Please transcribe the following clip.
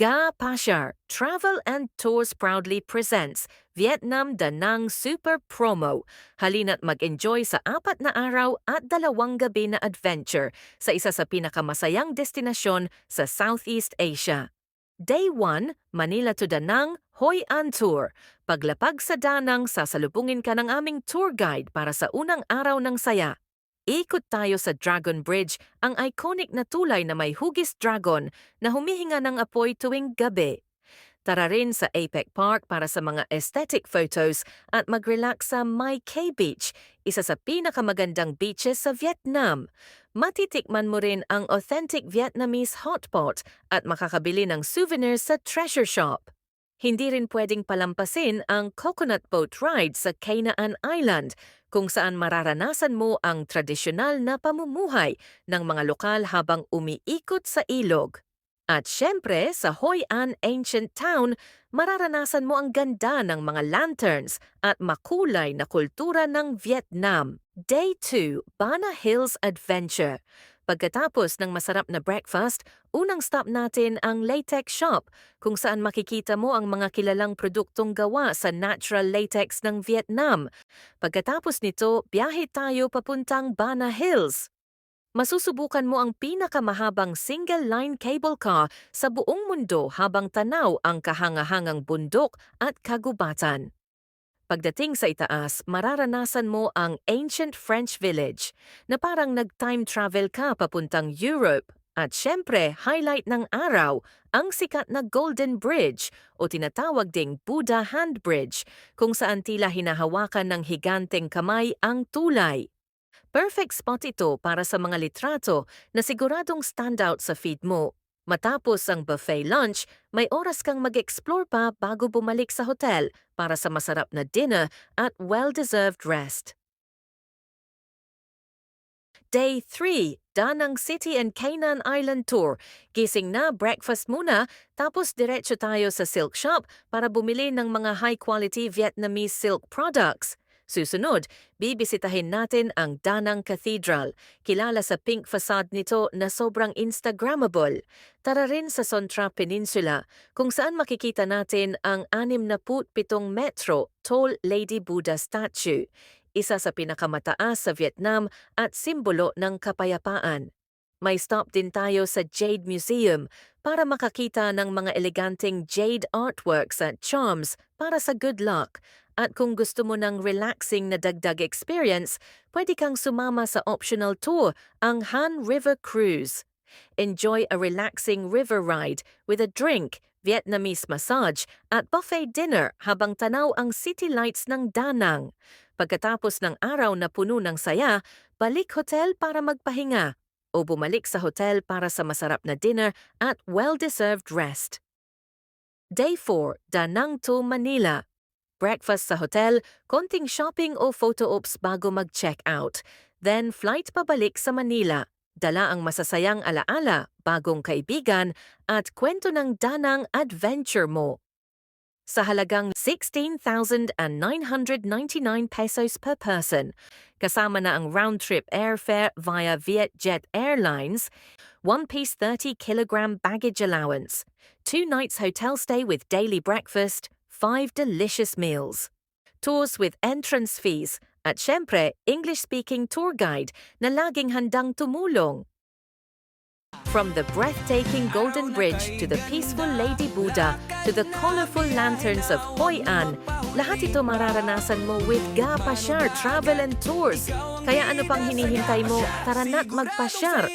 Ga Pashar Travel and Tours proudly presents Vietnam Da Nang Super Promo. Halina't mag-enjoy sa 4 na araw at 2 gabi na adventure sa isa sa pinakamasayang destinasyon sa Southeast Asia. Day 1, Manila to Da Nang, Hoi An Tour. Paglapag sa Da Nang, sasalubungin ka ng aming tour guide para sa unang araw ng saya. Ikot tayo sa Dragon Bridge, ang iconic na tulay na may hugis dragon na humihinga ng apoy tuwing gabi. Tara rin sa Apex Park para sa mga aesthetic photos at mag-relax sa Mai Kay Beach, isa sa pinakamagandang beaches sa Vietnam. Matitikman mo rin ang authentic Vietnamese hotpot at makakabili ng souvenirs sa treasure shop. Hindi rin pwedeng palampasin ang coconut boat ride sa Kainaan Island, kung saan mararanasan mo ang tradisyonal na pamumuhay ng mga lokal habang umiikot sa ilog. At syempre, sa Hoi An Ancient Town, mararanasan mo ang ganda ng mga lanterns at makulay na kultura ng Vietnam. Day 2, Bana Hills Adventure. Pagkatapos ng masarap na breakfast, unang stop natin ang latex shop, kung saan makikita mo ang mga kilalang produktong gawa sa natural latex ng Vietnam. Pagkatapos nito, biyahe tayo papuntang Bana Hills. Masusubukan mo ang pinakamahabang single-line cable car sa buong mundo habang tanaw ang kahangahangang bundok at kagubatan. Pagdating sa itaas, mararanasan mo ang ancient French village na parang nag-time travel ka papuntang Europe. At syempre, highlight ng araw, ang sikat na Golden Bridge o tinatawag ding Buddha Hand Bridge, kung saan tila hinahawakan ng higanteng kamay ang tulay. Perfect spot ito para sa mga litrato na siguradong standout sa feed mo. Matapos ang buffet lunch, may oras kang mag-explore pa bago bumalik sa hotel para sa masarap na dinner at well-deserved rest. Day 3, Da Nang City and Kainaan Island Tour. Gising na, breakfast muna, tapos diretso tayo sa silk shop para bumili ng mga high-quality Vietnamese silk products. Susunod, bibisitahin natin ang Da Nang Cathedral, kilala sa pink facade nito na sobrang Instagrammable. Tara rin sa Son Tra Peninsula, kung saan makikita natin ang 67 metro tall Lady Buddha statue, isa sa pinakamataas sa Vietnam at simbolo ng kapayapaan. May stop din tayo sa Jade Museum para makakita ng mga eleganteng jade artworks at charms para sa good luck. At kung gusto mo ng relaxing na dagdag experience, pwede kang sumama sa optional tour, ang Han River Cruise. Enjoy a relaxing river ride with a drink, Vietnamese massage, at buffet dinner habang tanaw ang city lights ng Da Nang. Pagkatapos ng araw na puno ng saya, balik hotel para magpahinga o bumalik sa hotel para sa masarap na dinner at well-deserved rest. Day 4, Da Nang to Manila. Breakfast sa hotel, konting shopping o photo ops bago mag-check out. Then flight pabalik sa Manila. Dala ang masasayang alaala, bagong kaibigan, at kwento ng Da Nang adventure mo. Sa halagang 16,999 pesos per person, kasama na ang round-trip airfare via Vietjet Airlines, 1-piece 30-kilogram baggage allowance, 2 nights hotel stay with daily breakfast, 5 delicious meals, tours with entrance fees, at syempre, English-speaking tour guide na laging handang tumulong. From the breathtaking Golden Bridge to the peaceful Lady Buddha to the colorful lanterns of Hoi An, lahat ito mararanasan mo with Ga Pashar Travel and Tours. Kaya ano pang hinihintay mo? Tara na't magpasyar!